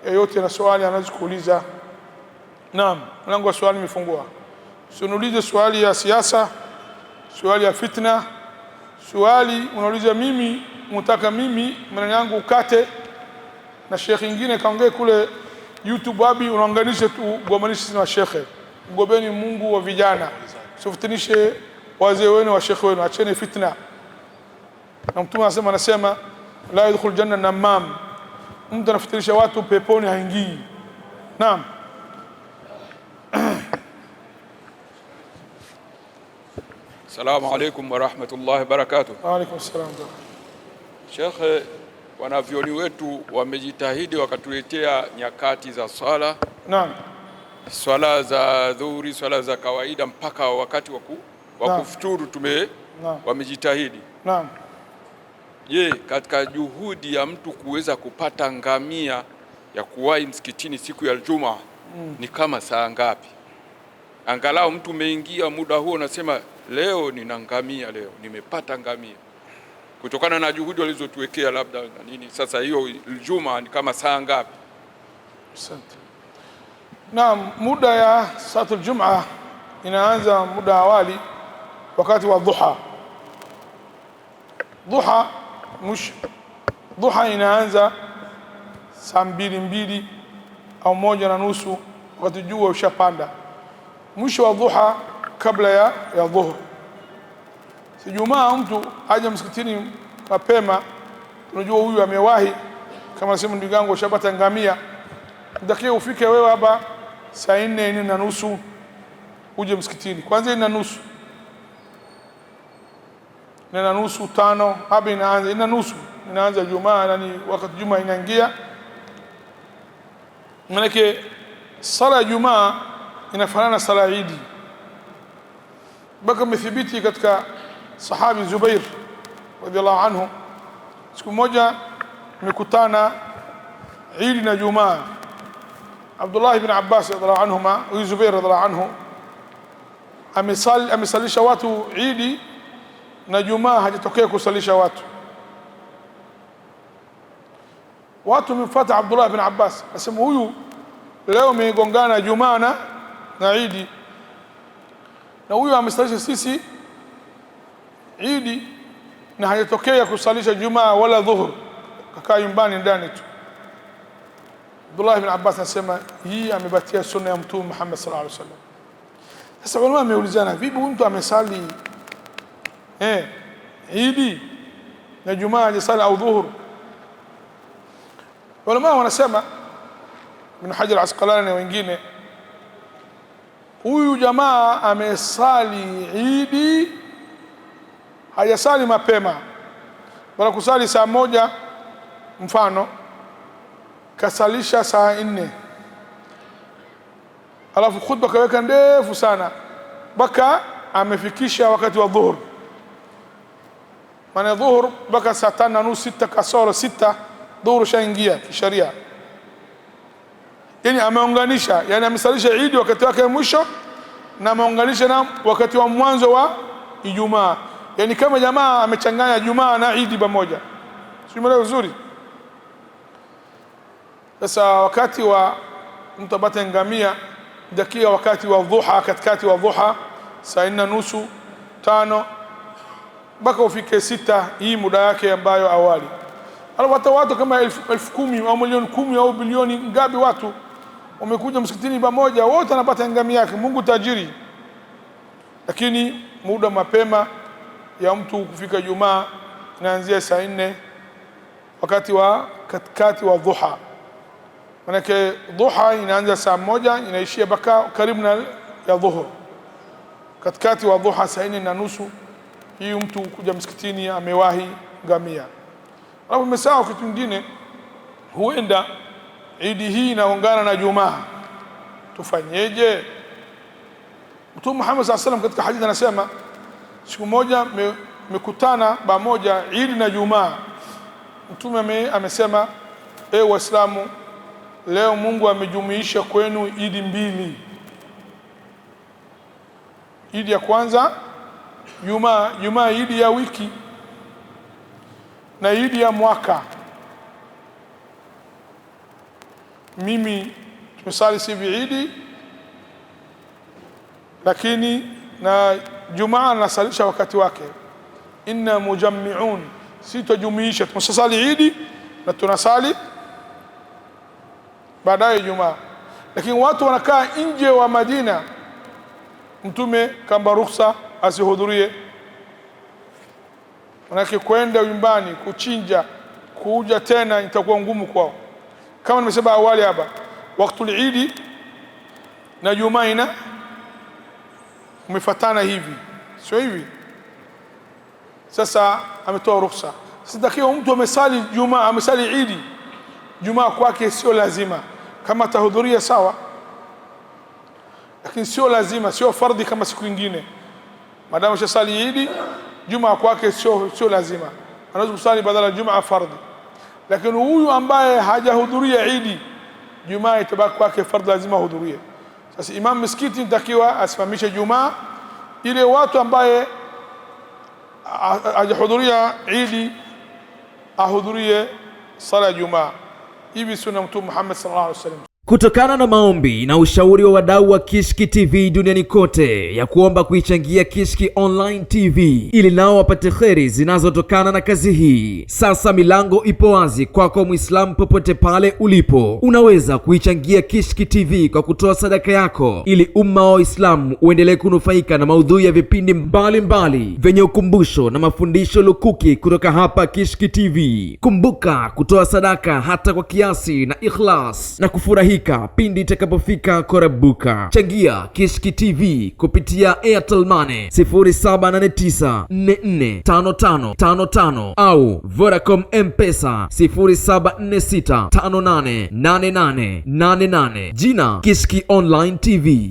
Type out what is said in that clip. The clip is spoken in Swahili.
yeyote na swali anaweza kuuliza. Naam, mlango wa swali umefungua. Usiulize swali ya siasa, swali ya fitna, swali unauliza mimi unataka mimi maneno yangu ukate na sheikh mwingine kaongee kule YouTube wapi, unaunganisha tu gomanishi na shekhe. Mgobeni Mungu wa vijana, usifitinishe wazee wenu wa shekhe wenu, acheni fitna. Na Mtume anasema la yadkhul janna namam, mtu anafitinisha watu peponi haingii. Naam. Assalamu alaykum wa rahmatullahi wa barakatuh. Wa alaykum assalam. Sheikh, wanavyoni wetu wamejitahidi wakatuletea nyakati za swala. Naam. Swala za dhuhuri, swala za kawaida mpaka wakati wa kufuturu wamejitahidi. Naam. Je, katika juhudi ya mtu kuweza kupata ngamia ya kuwahi msikitini siku ya Ijumaa ni kama saa ngapi? Angalau mtu umeingia muda huo unasema leo nina ngamia, leo nimepata ngamia. Kutokana na juhudi walizotuwekea labda na nini, sasa hiyo Ijumaa ni kama saa ngapi? Asante. Naam, muda ya salatul Jumaa inaanza muda awali wakati wa dhuha. Dhuha inaanza saa 2 au 1:30 wakati jua ushapanda. Mwisho wa dhuha kabla ya dhuhur. Si Jumaa mtu aje msikitini mapema, unajua huyu amewahi, kama nasema ndugu yangu ushapata ngamia, ndakia ufike wewe hapa saa 4:30 uje msikitini. Kwanza 4:30 5 hapa inaanza 4:30 inaanza Jumaa, yani wakati Jumaa inaingia. Maana sala ya Jumaa inafanana na sala ya Eid. Baka mithibiti katika sahabi Zubair radhiallahu anhu, siku moja mekutana Eid na Jumaa. Abdullah ibn Abbas radhiallahu anhuma, huyu Zubair radhiallahu anhu amesalisha watu Eid na Jumaa hajatokea kusalisha watu. Watu wamemfuata Abdullah ibn Abbas, asema huyu leo amegongana Jumaa na Eid, na huyu amesalisha sisi Eid na hajatokea kusalisha Jumaa wala dhuhur, kakaa nyumbani ndani tu. Abdullah ibn Abbas anasema hii amebatia sunna ya Mtume Muhammad sallallahu alaihi wasallam. Sasa wale wameulizana, vipi mtu amesali Eid na Jumaa hajasali au dhuhur? Wale wanasema Ibn Hajar al-Asqalani na wengine, huyu jamaa amesali Eid hajasali mapema, wala kusali saa 1 mfano kasalisha saa 4, alafu khutba kaweka ndefu sana baka amefikisha wakati wa dhuhur. Maana dhuhur baka saa 5:30 6 kasoro 6 dhuhur shaingia kisharia. Yani ameunganisha, yani amesalisha Eid wakati wake mwisho na ameunganisha na wakati wa mwanzo wa Ijumaa. Yani kama jamaa amechanganya Jumaa na Eid pamoja. Simuelewa vizuri. Sasa wakati wa mtu apate ngamia dakia wakati wa dhuha, katikati wa dhuha saa 4:30 5 mpaka ufike 6, hii muda yake ambayo awali. Alafu hata watu kama 10,000 au milioni 10 au bilioni ngapi watu wamekuja msikitini pamoja, wote wanapata ngamia yake. Mungu tajiri. Lakini muda mapema ya mtu kufika Jumaa inaanzia saa 4 wakati wa katikati wa dhuha. Manake dhuha inaanza saa 1 inaishia baka karibu na ya dhuhur. Katikati wa dhuha saa 4:30 hii mtu kuja msikitini amewahi ngamia. Alafu umesahau kitu kingine, huenda Eid hii inaungana na Jumaa, tufanyeje? Mtume Muhammad sallallahu alaihi wasallam katika hadithi anasema siku moja mekutana pamoja Eid na Jumaa. Mtume amesema, Waislamu, leo Mungu amejumuisha kwenu Eid 2. Eid ya kwanza Jumaa Eid ya wiki na Eid ya mwaka. mimi tumesali sivi Idi, lakini na Jumaa nasalisha wakati wake. Inna mujammi'un, si tujumisha, tumesali Idi na tunasali baadaye Jumaa. Lakini watu wanakaa nje wa Madina, Mtume kamba ruhusa asihudhurie. Manake kwenda nyumbani kuchinja kuja tena itakuwa ngumu kwao. Kama nimesema awali hapa, wakati al-Eid na Jumaa umefatana hivi, sio hivi. Sasa ametoa ruhusa. Sasa takiwa mtu amesali Jumaa, amesali Eid, Jumaa kwake sio lazima. Kama tahudhuria sawa, lakini sio lazima, sio fardhi kama siku nyingine. Madamu ashasali Eid, Jumaa kwake sio lazima, anaweza kusali badala Jumaa fardhi. Lakini huyu ambaye hajahudhuria Eid, Jumaa itabaki kwake fardhi, lazima hudhurie. Sasa imam miskiti nitakiwa asimamishe Jumaa ile watu ambaye hajahudhuria Eid ahudhurie sala Jumaa. Hivi sunna Mtume Muhammad sallallahu alaihi wasallam. Kutokana na maombi na ushauri wa wadau wa Kishki TV duniani kote ya kuomba kuichangia Kishki Online TV ili nao wapate kheri zinazotokana na kazi hii, sasa milango ipo wazi kwako Muislamu popote pale ulipo. Unaweza kuichangia Kishki TV kwa kutoa sadaka yako ili umma wa Uislamu uendelee kunufaika na maudhui ya vipindi mbalimbali vyenye ukumbusho na mafundisho lukuki kutoka hapa Kishki TV. Kumbuka kutoa sadaka hata kwa kiasi na ikhlas na kufurahi pindi itakapofika korabuka. Changia Kishki TV kupitia Airtel Money 0789445555 au Vodacom M-Pesa 0746588888. Jina Kishki Online TV.